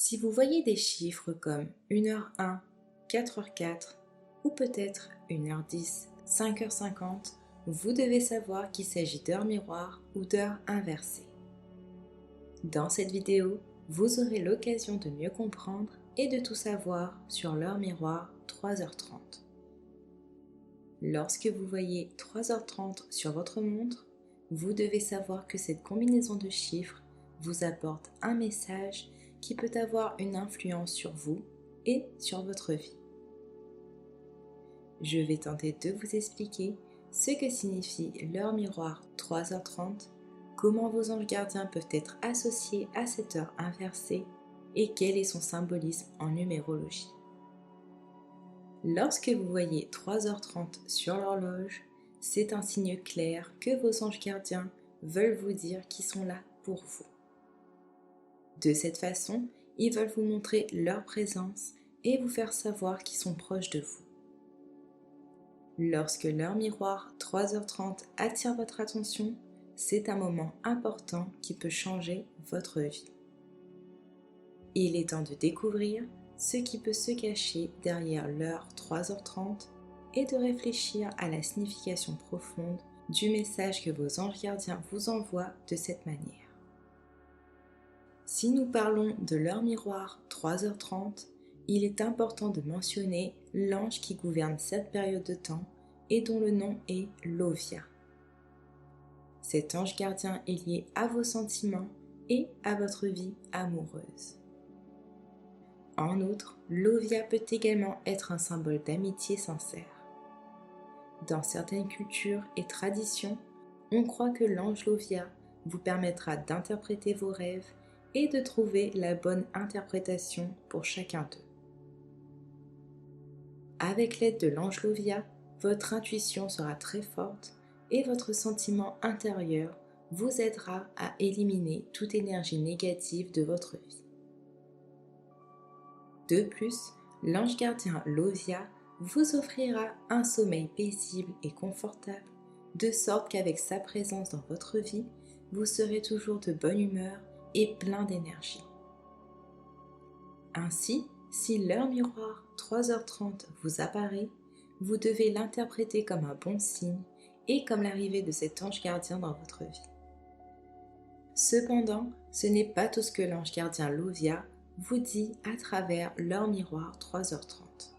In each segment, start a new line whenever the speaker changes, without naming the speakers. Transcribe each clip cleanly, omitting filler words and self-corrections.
Si vous voyez des chiffres comme 1h01, 4h04 ou peut-être 1h10, 5h50, vous devez savoir qu'il s'agit d'heures miroirs ou d'heures inversées. Dans cette vidéo, vous aurez l'occasion de mieux comprendre et de tout savoir sur l'heure miroir 3h30. Lorsque vous voyez 3h30 sur votre montre, vous devez savoir que cette combinaison de chiffres vous apporte un message qui peut avoir une influence sur vous et sur votre vie. Je vais tenter de vous expliquer ce que signifie l'heure miroir 3h30, comment vos anges gardiens peuvent être associés à cette heure inversée et quel est son symbolisme en numérologie. Lorsque vous voyez 3h30 sur l'horloge, c'est un signe clair que vos anges gardiens veulent vous dire qu'ils sont là pour vous. De cette façon, ils veulent vous montrer leur présence et vous faire savoir qu'ils sont proches de vous. Lorsque l'heure miroir 3h30 attire votre attention, c'est un moment important qui peut changer votre vie. Il est temps de découvrir ce qui peut se cacher derrière l'heure 3h30 et de réfléchir à la signification profonde du message que vos anges gardiens vous envoient de cette manière. Si nous parlons de l'heure miroir 3h30, il est important de mentionner l'ange qui gouverne cette période de temps et dont le nom est Lovia. Cet ange gardien est lié à vos sentiments et à votre vie amoureuse. En outre, Lovia peut également être un symbole d'amitié sincère. Dans certaines cultures et traditions, on croit que l'ange Lovia vous permettra d'interpréter vos rêves et de trouver la bonne interprétation pour chacun d'eux. Avec l'aide de l'ange Lovia, votre intuition sera très forte et votre sentiment intérieur vous aidera à éliminer toute énergie négative de votre vie. De plus, l'ange gardien Lovia vous offrira un sommeil paisible et confortable, de sorte qu'avec sa présence dans votre vie, vous serez toujours de bonne humeur et plein d'énergie. Ainsi, si l'heure miroir 3h30 vous apparaît, vous devez l'interpréter comme un bon signe et comme l'arrivée de cet ange gardien dans votre vie. Cependant, ce n'est pas tout ce que l'ange gardien Lovia vous dit à travers l'heure miroir 3h30.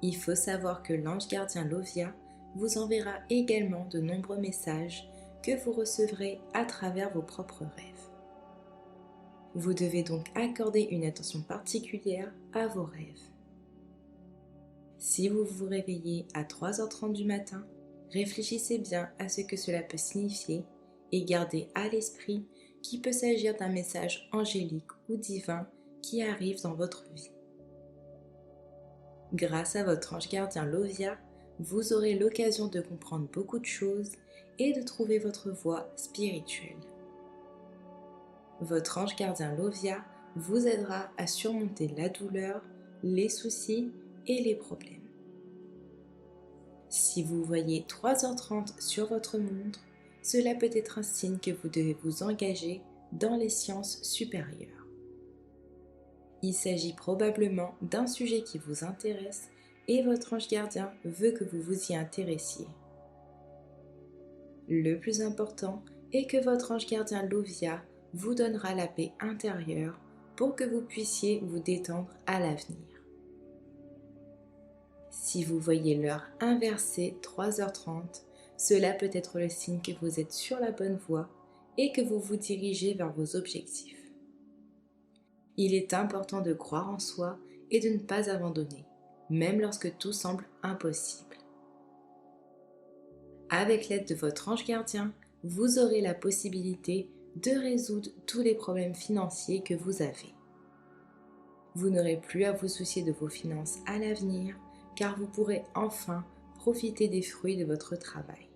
Il faut savoir que l'ange gardien Lovia vous enverra également de nombreux messages que vous recevrez à travers vos propres rêves. Vous devez donc accorder une attention particulière à vos rêves. Si vous vous réveillez à 3h30 du matin, réfléchissez bien à ce que cela peut signifier et gardez à l'esprit qu'il peut s'agir d'un message angélique ou divin qui arrive dans votre vie. Grâce à votre ange gardien Lovia, vous aurez l'occasion de comprendre beaucoup de choses et de trouver votre voie spirituelle. Votre ange gardien Lovia vous aidera à surmonter la douleur, les soucis et les problèmes. Si vous voyez 3h30 sur votre montre, cela peut être un signe que vous devez vous engager dans les sciences supérieures. Il s'agit probablement d'un sujet qui vous intéresse et votre ange gardien veut que vous vous y intéressiez. Le plus important est que votre ange gardien Lovia vous donnera la paix intérieure pour que vous puissiez vous détendre à l'avenir. Si vous voyez l'heure inversée 3h30, cela peut être le signe que vous êtes sur la bonne voie et que vous vous dirigez vers vos objectifs. Il est important de croire en soi et de ne pas abandonner, même lorsque tout semble impossible. Avec l'aide de votre ange gardien, vous aurez la possibilité de résoudre tous les problèmes financiers que vous avez. Vous n'aurez plus à vous soucier de vos finances à l'avenir, car vous pourrez enfin profiter des fruits de votre travail.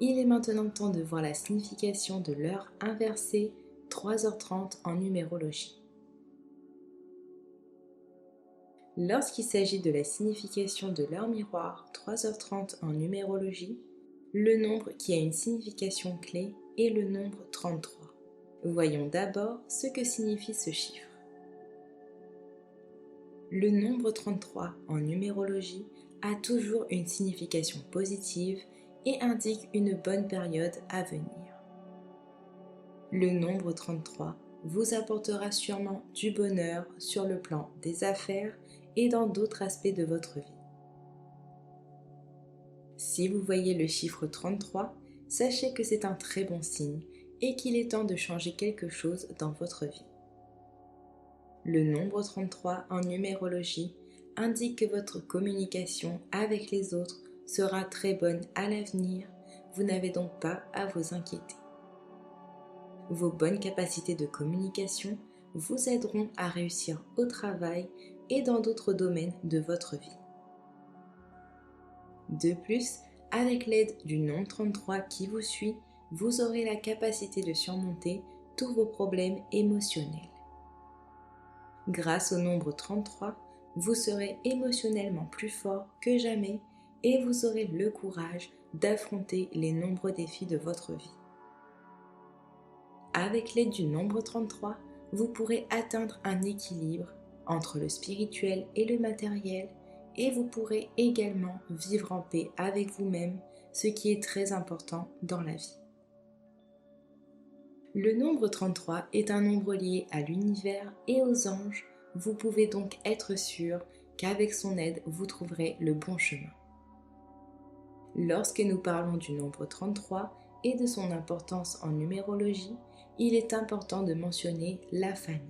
Il est maintenant temps de voir la signification de l'heure inversée 3h30 en numérologie. Lorsqu'il s'agit de la signification de l'heure miroir 3h30 en numérologie, le nombre qui a une signification clé est le nombre 33. Voyons d'abord ce que signifie ce chiffre. Le nombre 33 en numérologie a toujours une signification positive et indique une bonne période à venir. Le nombre 33 vous apportera sûrement du bonheur sur le plan des affaires et dans d'autres aspects de votre vie. Si vous voyez le chiffre 33, sachez que c'est un très bon signe et qu'il est temps de changer quelque chose dans votre vie. Le nombre 33 en numérologie indique que votre communication avec les autres sera très bonne à l'avenir, vous n'avez donc pas à vous inquiéter. Vos bonnes capacités de communication vous aideront à réussir au travail et dans d'autres domaines de votre vie. De plus, avec l'aide du nombre 33 qui vous suit, vous aurez la capacité de surmonter tous vos problèmes émotionnels. Grâce au nombre 33, vous serez émotionnellement plus fort que jamais et vous aurez le courage d'affronter les nombreux défis de votre vie. Avec l'aide du nombre 33, vous pourrez atteindre un équilibre entre le spirituel et le matériel et vous pourrez également vivre en paix avec vous-même, ce qui est très important dans la vie. Le nombre 33 est un nombre lié à l'univers et aux anges, vous pouvez donc être sûr qu'avec son aide, vous trouverez le bon chemin. Lorsque nous parlons du nombre 33 et de son importance en numérologie, il est important de mentionner la famille.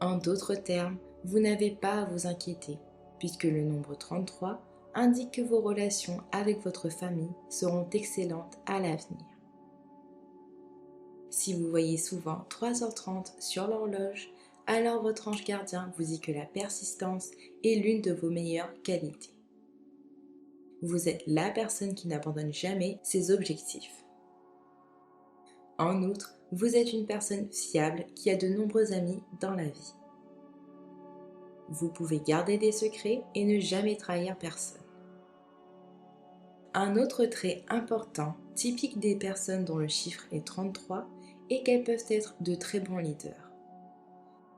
En d'autres termes, vous n'avez pas à vous inquiéter, puisque le nombre 33 indique que vos relations avec votre famille seront excellentes à l'avenir. Si vous voyez souvent 3h30 sur l'horloge, alors votre ange gardien vous dit que la persistance est l'une de vos meilleures qualités. Vous êtes la personne qui n'abandonne jamais ses objectifs. En outre, vous êtes une personne fiable qui a de nombreux amis dans la vie. Vous pouvez garder des secrets et ne jamais trahir personne. Un autre trait important, typique des personnes dont le chiffre est 33, est qu'elles peuvent être de très bons leaders.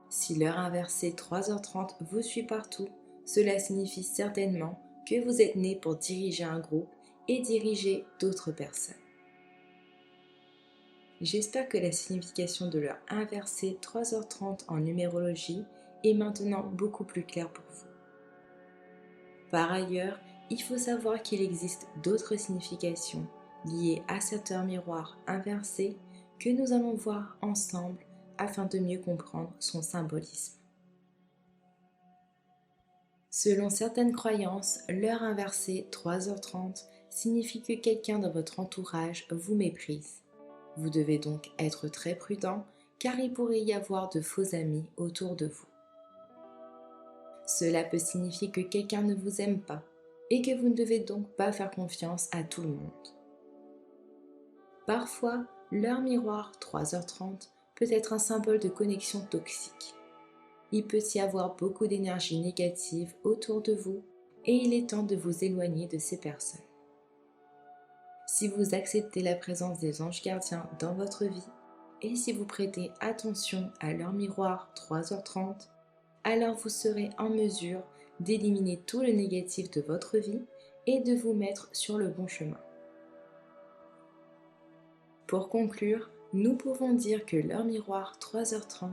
Si l'heure inversée 3h30 vous suit partout, cela signifie certainement que vous êtes né pour diriger un groupe et diriger d'autres personnes. J'espère que la signification de l'heure inversée 3h30 en numérologie est maintenant beaucoup plus claire pour vous. Par ailleurs, il faut savoir qu'il existe d'autres significations liées à cette heure miroir inversée que nous allons voir ensemble afin de mieux comprendre son symbolisme. Selon certaines croyances, l'heure inversée 3h30 signifie que quelqu'un dans votre entourage vous méprise. Vous devez donc être très prudent car il pourrait y avoir de faux amis autour de vous. Cela peut signifier que quelqu'un ne vous aime pas et que vous ne devez donc pas faire confiance à tout le monde. Parfois, l'heure miroir 3h30 peut être un symbole de connexion toxique. Il peut y avoir beaucoup d'énergie négative autour de vous et il est temps de vous éloigner de ces personnes. Si vous acceptez la présence des anges gardiens dans votre vie et si vous prêtez attention à l'heure miroir 3h30, alors vous serez en mesure d'éliminer tout le négatif de votre vie et de vous mettre sur le bon chemin. Pour conclure, nous pouvons dire que l'heure miroir 3h30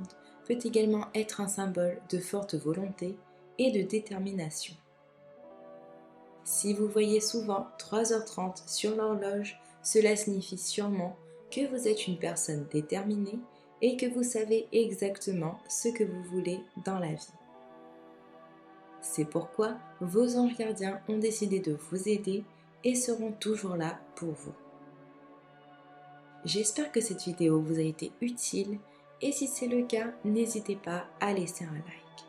peut également être un symbole de forte volonté et de détermination. Si vous voyez souvent 3h30 sur l'horloge, cela signifie sûrement que vous êtes une personne déterminée et que vous savez exactement ce que vous voulez dans la vie. C'est pourquoi vos anges gardiens ont décidé de vous aider et seront toujours là pour vous. J'espère que cette vidéo vous a été utile et si c'est le cas, n'hésitez pas à laisser un like.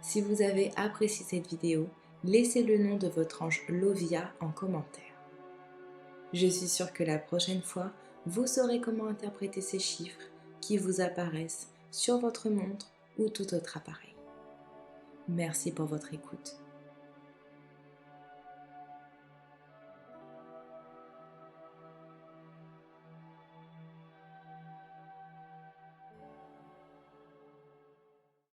Si vous avez apprécié cette vidéo, laissez le nom de votre ange Lovia en commentaire. Je suis sûre que la prochaine fois, vous saurez comment interpréter ces chiffres qui vous apparaissent sur votre montre ou tout autre appareil. Merci pour votre écoute.